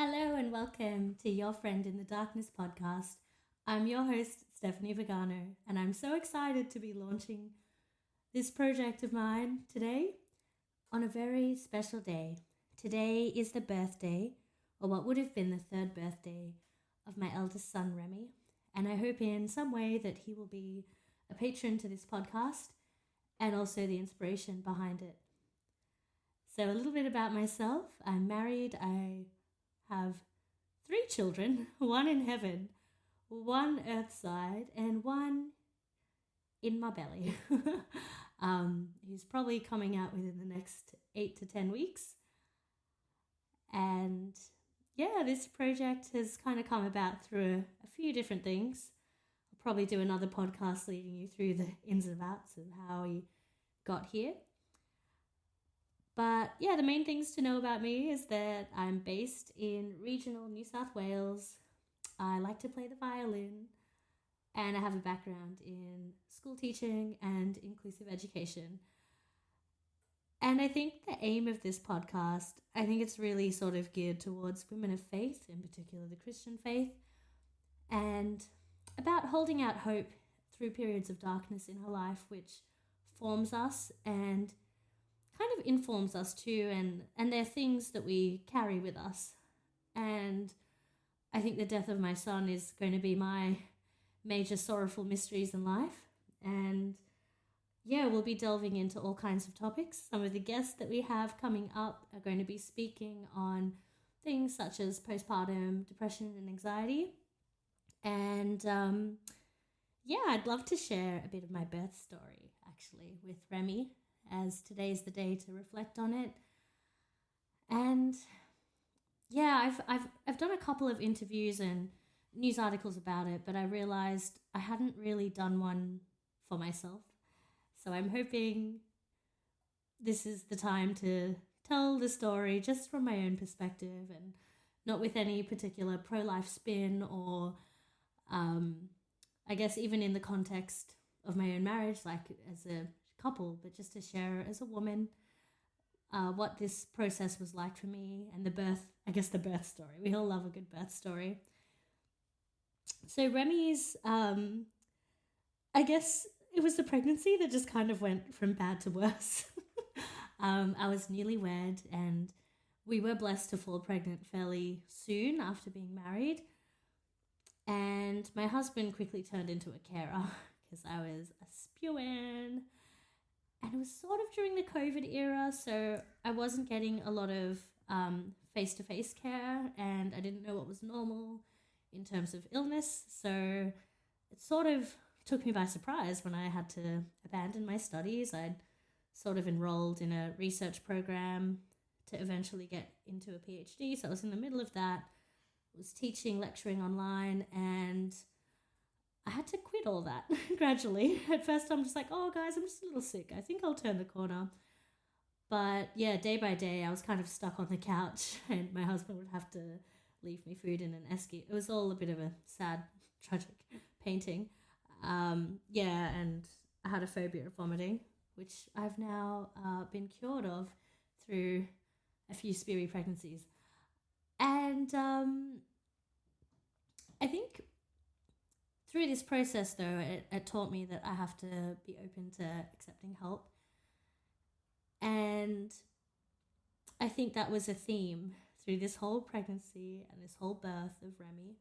Hello and welcome to Your Friend in the Darkness podcast. I'm your host, Stephanie Vergano, and I'm so excited to be launching this project of mine today on a very special day. Today is the birthday, or what would have been the third birthday, of my eldest son, Remy, and I hope in some way that he will be a patron to this podcast and also the inspiration behind it. So, a little bit about myself. I'm married. I have 3 children, one in heaven, one earthside, and one in my belly. He's probably coming out within the next 8 to 10 weeks. And yeah, this project has kind of come about through a few different things. I'll probably do another podcast leading you through the ins and outs of how we got here. But yeah, the main things to know about me is that I'm based in regional New South Wales. I like to play the violin, and I have a background in school teaching and inclusive education. And I think the aim of this podcast, I think it's really sort of geared towards women of faith, in particular the Christian faith, and about holding out hope through periods of darkness in our life, which forms us and kind of informs us too, and they're things that we carry with us. And I think the death of my son is going to be my major sorrowful mysteries in life. And yeah, we'll be delving into all kinds of topics. Some of the guests that we have coming up are going to be speaking on things such as postpartum depression and anxiety. And yeah, I'd love to share a bit of my birth story actually with Remy, as today's the day to reflect on it. And yeah, I've done a couple of interviews and news articles about it, but I realized I hadn't really done one for myself. So I'm hoping this is the time to tell the story just from my own perspective and not with any particular pro-life spin or I guess even in the context of my own marriage, like as a couple, but just to share as a woman what this process was like for me and the birth story. We all love a good birth story. So Remy's, I guess it was the pregnancy that just kind of went from bad to worse. I was newlywed and we were blessed to fall pregnant fairly soon after being married. And my husband quickly turned into a carer because I was a spewing. And it was sort of during the COVID era, so I wasn't getting a lot of face-to-face care, and I didn't know what was normal in terms of illness. So it sort of took me by surprise when I had to abandon my studies. I'd sort of enrolled in a research program to eventually get into a PhD. So I was in the middle of that, was teaching, lecturing online, and I had to quit all that gradually. At first, I'm just like, oh, guys, I'm just a little sick. I think I'll turn the corner. But yeah, day by day, I was kind of stuck on the couch and my husband would have to leave me food in an esky. It was all a bit of a sad, tragic painting. Yeah, and I had a phobia of vomiting, which I've now been cured of through a few spewy pregnancies. And I think through this process, though, it taught me that I have to be open to accepting help. And I think that was a theme through this whole pregnancy and this whole birth of Remy.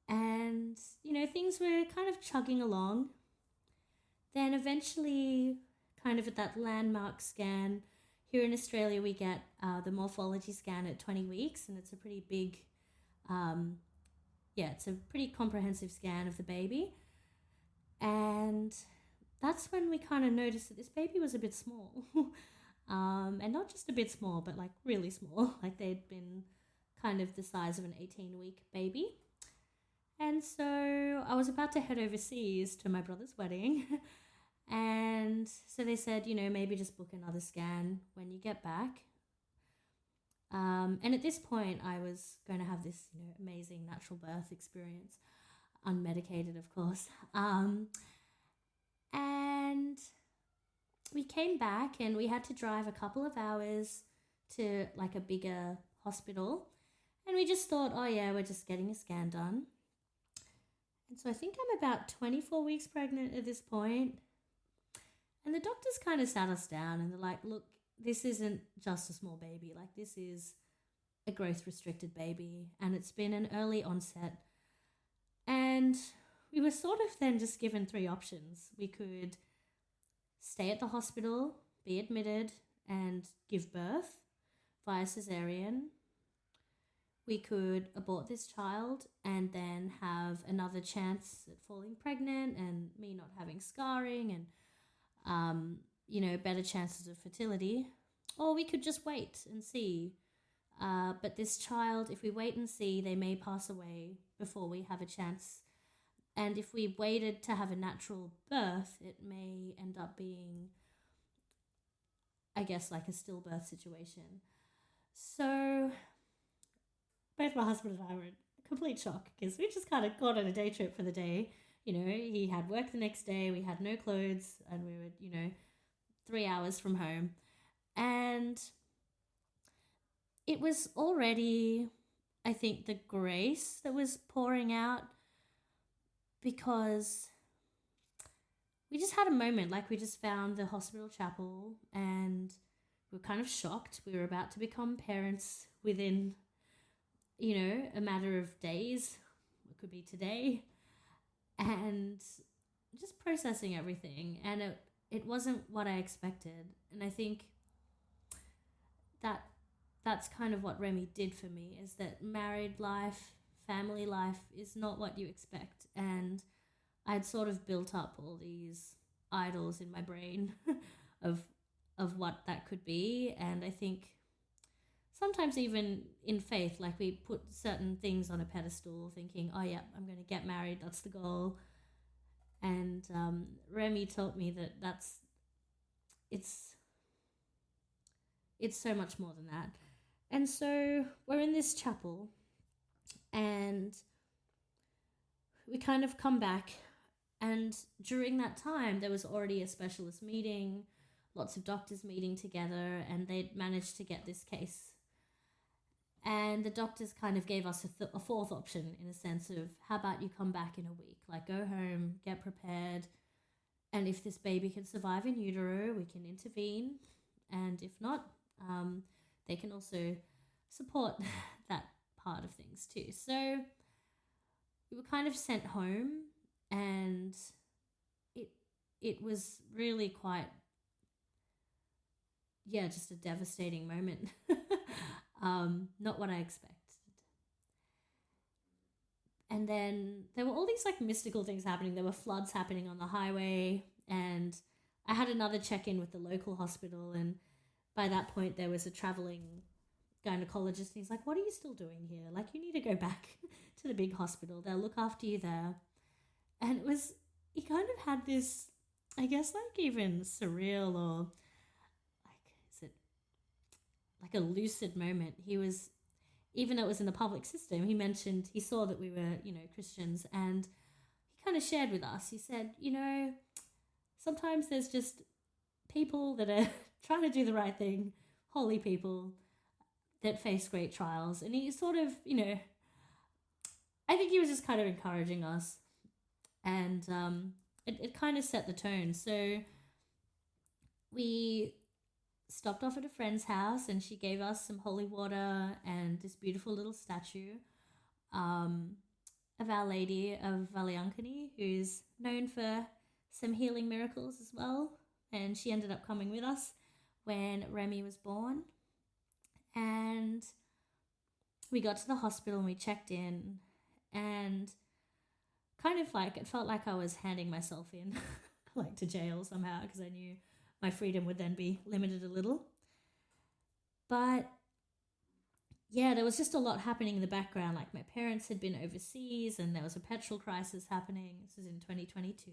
And, you know, things were kind of chugging along. Then eventually, kind of at that landmark scan, here in Australia, we get the morphology scan at 20 weeks, and it's a pretty big it's a pretty comprehensive scan of the baby. And that's when we kind of noticed that this baby was a bit small. And not just a bit small, but like really small. Like they'd been kind of the size of an 18-week baby. And so I was about to head overseas to my brother's wedding. And so they said, you know, maybe just book another scan when you get back. And at this point, I was going to have this, you know, amazing natural birth experience, unmedicated, of course. And we came back and we had to drive a couple of hours to like a bigger hospital. And we just thought, oh yeah, we're just getting a scan done. And so I think I'm about 24 weeks pregnant at this point. And the doctors kind of sat us down and they're like, look, this isn't just a small baby. Like, this is a growth restricted baby and it's been an early onset. And we were sort of then just given three options. We could stay at the hospital, be admitted, and give birth via cesarean. We could abort this child and then have another chance at falling pregnant and me not having scarring and, better chances of fertility. Or we could just wait and see. But this child, if we wait and see, they may pass away before we have a chance. And if we waited to have a natural birth, it may end up being, I guess, like a stillbirth situation. So both my husband and I were in complete shock because we just kind of got on a day trip for the day. He had work the next day, we had no clothes, and we were, 3 hours from home. And it was already, I think, the grace that was pouring out because we just had a moment, like we just found the hospital chapel and we were kind of shocked. We were about to become parents within, a matter of days. It could be today. And just processing everything. And it wasn't what I expected. And I think that's kind of what Remy did for me, is that married life, family life is not what you expect. And I'd sort of built up all these idols in my brain of what that could be. And I think sometimes even in faith, like we put certain things on a pedestal thinking, oh yeah, I'm going to get married, that's the goal. And Remy taught me that it's so much more than that. And so we're in this chapel and we kind of come back, and during that time there was already a specialist meeting, lots of doctors meeting together, and they'd managed to get this case. And the doctors kind of gave us a fourth option, in a sense of, how about you come back in a week? Like, go home, get prepared, and if this baby can survive in utero, we can intervene. And if not, they can also support that part of things too. So we were kind of sent home, and it was really quite, just a devastating moment. Not what I expected. And then there were all these like mystical things happening. There were floods happening on the highway, and I had another check-in with the local hospital, and by that point there was a traveling gynecologist, and he's like, what are you still doing here? Like, you need to go back to the big hospital. They'll look after you there. And he kind of had this, I guess, like even surreal or like a lucid moment. He was, even though it was in the public system, he saw that we were, Christians, and he kind of shared with us. He said, sometimes there's just people that are trying to do the right thing, holy people that face great trials. And he sort of, I think he was just kind of encouraging us. And it kind of set the tone. So we stopped off at a friend's house, and she gave us some holy water and this beautiful little statue of Our Lady of Valiankani, who's known for some healing miracles as well. And she ended up coming with us when Remy was born. And we got to the hospital and we checked in, and kind of like, it felt like I was handing myself in like to jail somehow, because I knew my freedom would then be limited a little. But yeah, there was just a lot happening in the background. Like, my parents had been overseas and there was a petrol crisis happening. This was in 2022.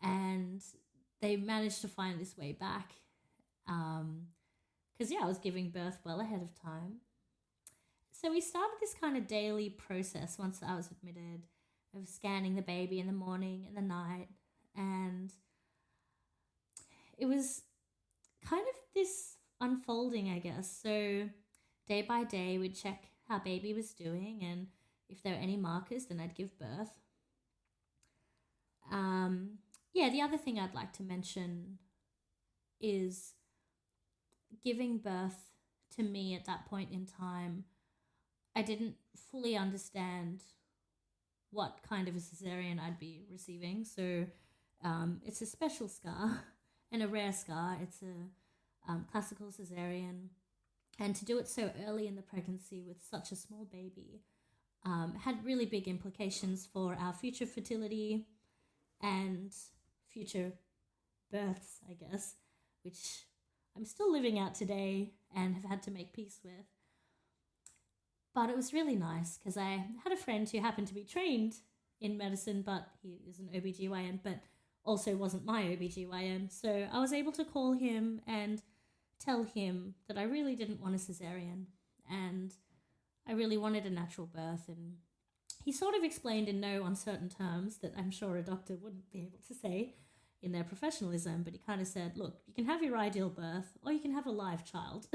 And they managed to find this way back. Because, I was giving birth well ahead of time. So we started this kind of daily process once I was admitted, of scanning the baby in the morning and the night. And it was kind of this unfolding, I guess. So day by day, we'd check how baby was doing, and if there were any markers, then I'd give birth. Yeah, the other thing I'd like to mention is giving birth to me at that point in time. I didn't fully understand what kind of a cesarean I'd be receiving. So it's a special scar and a rare scar. It's a classical cesarean. And to do it so early in the pregnancy with such a small baby had really big implications for our future fertility and future births, I guess, which I'm still living out today and have had to make peace with. But it was really nice because I had a friend who happened to be trained in medicine, but he is an OBGYN, but also wasn't my OBGYN. So I was able to call him and tell him that I really didn't want a cesarean and I really wanted a natural birth. And he sort of explained in no uncertain terms that I'm sure a doctor wouldn't be able to say in their professionalism, but he kind of said, look, you can have your ideal birth or you can have a live child.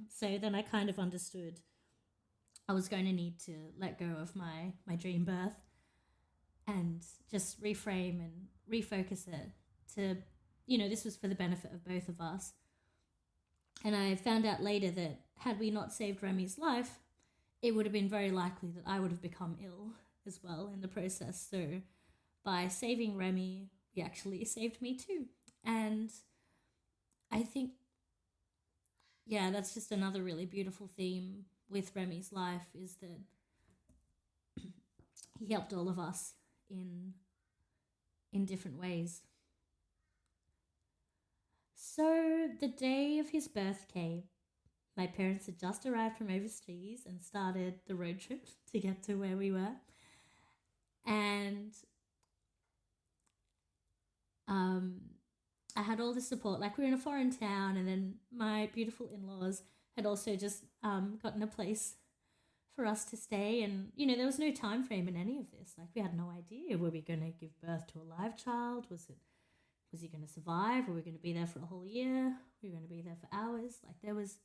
So then I kind of understood I was going to need to let go of my dream birth and just reframe and refocus it to, this was for the benefit of both of us. And I found out later that had we not saved Remy's life, it would have been very likely that I would have become ill as well in the process. So by saving Remy, he actually saved me too. And I think, yeah, that's just another really beautiful theme with Remy's life, is that he helped all of us in different ways. So the day of his birth came. My parents had just arrived from overseas and started the road trip to get to where we were. And I had all the support. Like, we were in a foreign town, and then my beautiful in-laws had also just gotten a place for us to stay. And, there was no time frame in any of this. Like, we had no idea. Were we going to give birth to a live child? Was he going to survive? Were we going to be there for a whole year? Were we going to be there for hours? Like, there was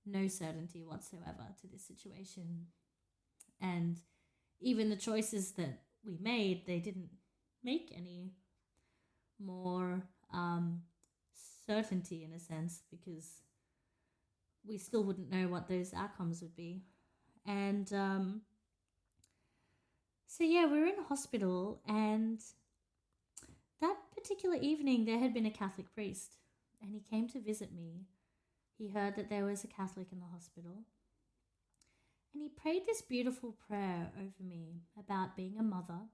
no certainty whatsoever to this situation. And even the choices that we made, they didn't make any more certainty, in a sense, because we still wouldn't know what those outcomes would be. And so yeah, we were in a hospital, and that particular evening there had been a Catholic priest, and he came to visit me. He heard that there was a Catholic in the hospital, and he prayed this beautiful prayer over me about being a mother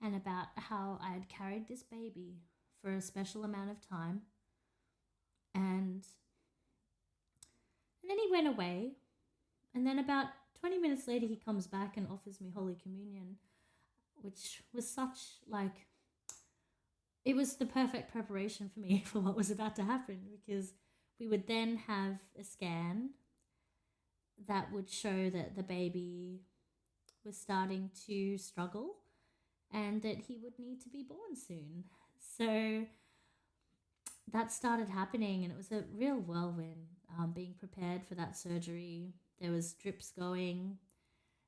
and about how I had carried this baby for a special amount of time. And then he went away, and then about 20 minutes later he comes back and offers me Holy Communion, which was such, like, it was the perfect preparation for me for what was about to happen, because we would then have a scan that would show that the baby was starting to struggle and that he would need to be born soon. So that started happening, and it was a real whirlwind, being prepared for that surgery. There was drips going,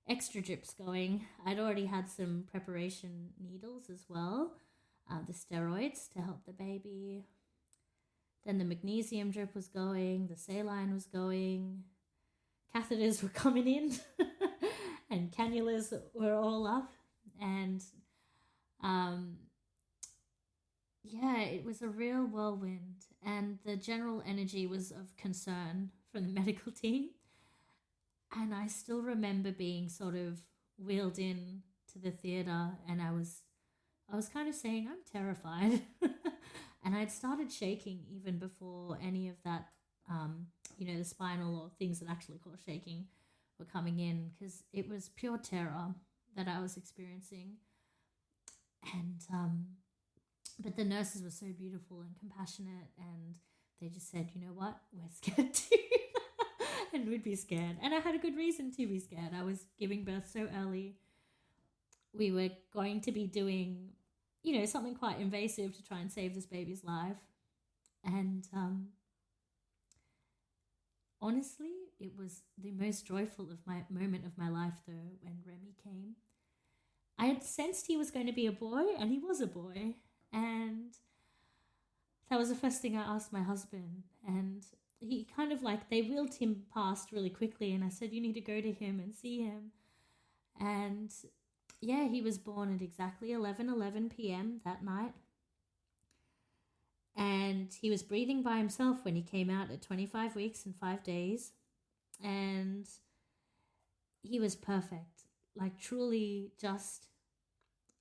extra drips going. I'd already had some preparation needles as well, the steroids to help the baby. Then the magnesium drip was going, the saline was going, catheters were coming in, and cannulas were all up. And yeah, it was a real whirlwind, and the general energy was of concern from the medical team. And I still remember being sort of wheeled in to the theatre, and I was kind of saying, I'm terrified. And I'd started shaking even before any of that, the spinal or things that actually cause shaking were coming in, because it was pure terror that I was experiencing. And but the nurses were so beautiful and compassionate, and they just said, you know what, we're scared too. And we'd be scared. And I had a good reason to be scared. I was giving birth so early. We were going to be doing, something quite invasive to try and save this baby's life. And honestly, it was the most joyful of my moment of my life, though, when Remy came. I had sensed he was going to be a boy, and he was a boy. And that was the first thing I asked my husband. And he kind of like, they wheeled him past really quickly. And I said, you need to go to him and see him. And yeah, he was born at exactly 11:11 p.m. that night. And he was breathing by himself when he came out at 25 weeks and 5 days. And he was perfect. Like, truly, just,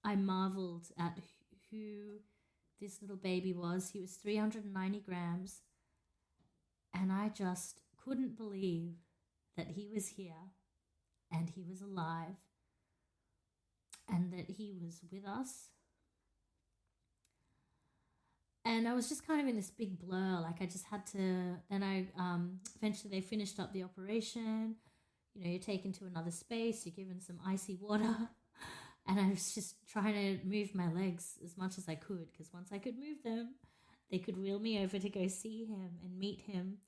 I marveled at who this little baby was. He was 390 grams. And I just couldn't believe that he was here and he was alive and that he was with us. And I was just kind of in this big blur. Like, I just had to, then eventually they finished up the operation. You know, you're taken to another space, you're given some icy water. And I was just trying to move my legs as much as I could, because once I could move them, they could wheel me over to go see him and meet him.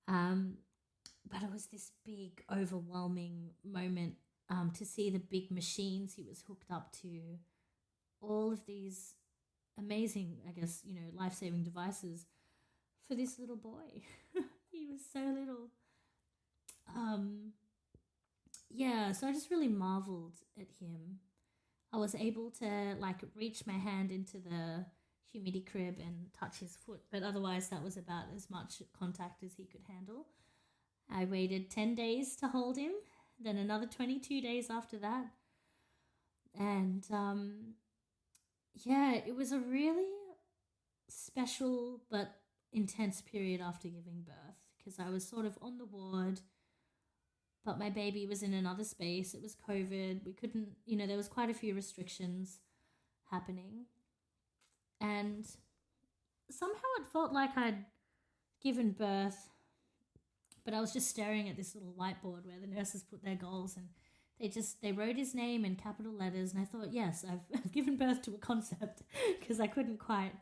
But it was this big, overwhelming moment to see the big machines he was hooked up to, all of these amazing, I guess, you know, life-saving devices for this little boy. He was so little. Yeah, so I just really marveled at him. I was able to like reach my hand into the humidity crib and touch his foot, but otherwise that was about as much contact as he could handle. I waited 10 days to hold him, then another 22 days after that. And yeah, it was a really special but intense period after giving birth, because I was sort of on the ward, but my baby was in another space. It was COVID. We couldn't, you know, there was quite a few restrictions happening. And somehow it felt like I'd given birth, but I was just staring at this little whiteboard where the nurses put their goals, and they wrote his name in capital letters. And I thought, yes, I've given birth to a concept, because I couldn't quite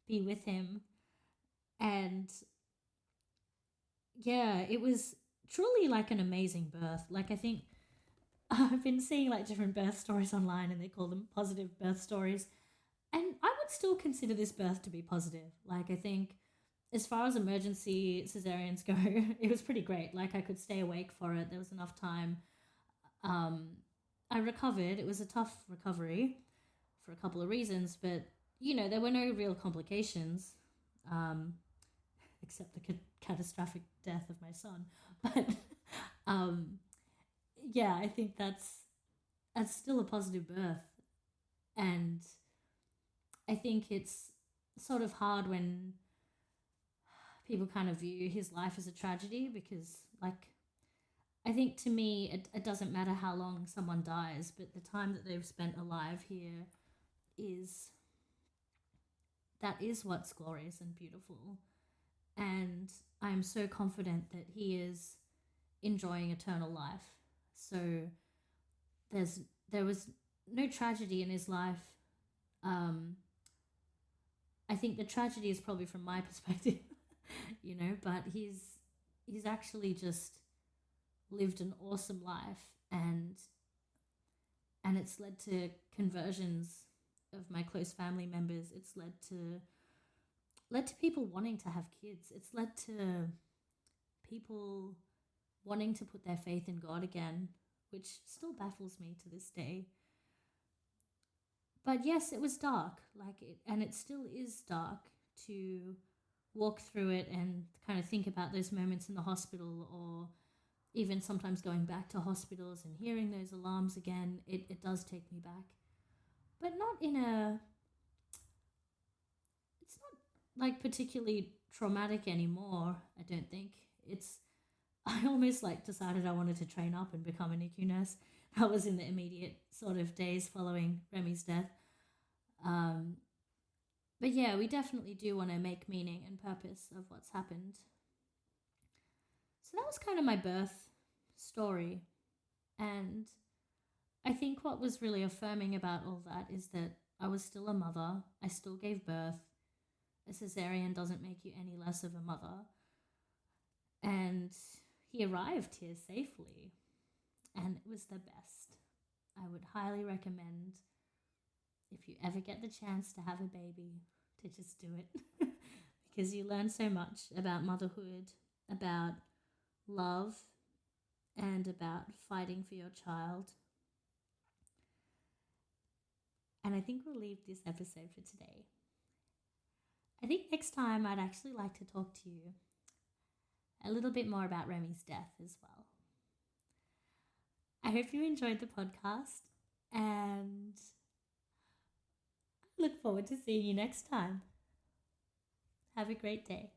be with him. And yeah, it was truly like an amazing birth. Like, I think I've been seeing like different birth stories online, and they call them positive birth stories. And I would still consider this birth to be positive. Like, I think as far as emergency cesareans go, it was pretty great. Like, I could stay awake for it. There was enough time. I recovered. It was a tough recovery for a couple of reasons, but, you know, there were no real complications, except the catastrophic death of my son. But yeah, I think that's still a positive birth. And I think it's sort of hard when people kind of view his life as a tragedy, because, like, I think to me it doesn't matter how long someone dies, but the time that they've spent alive here is what's glorious and beautiful. And I'm so confident that he is enjoying eternal life. So there was no tragedy in his life. I think the tragedy is probably from my perspective, you know, but he's actually just lived an awesome life, and it's led to conversions of my close family members. It's led to people wanting to have kids. It's led to people wanting to put their faith in God again, which still baffles me to this day. But yes, it was dark, and it still is dark to walk through it and kind of think about those moments in the hospital, or even sometimes going back to hospitals and hearing those alarms again. It does take me back, but not in a, it's not like particularly traumatic anymore, I don't think. I almost like decided I wanted to train up and become a NICU nurse. That was in the immediate sort of days following Remy's death. But yeah, we definitely do want to make meaning and purpose of what's happened. So that was kind of my birth story. And I think what was really affirming about all that is that I was still a mother. I still gave birth. A cesarean doesn't make you any less of a mother. And he arrived here safely, and it was the best. I would highly recommend, if you ever get the chance to have a baby, to just do it because you learn so much about motherhood, about love, and about fighting for your child. And I think we'll leave this episode for today. I think next time I'd actually like to talk to you a little bit more about Remy's death as well. I hope you enjoyed the podcast, and I look forward to seeing you next time. Have a great day.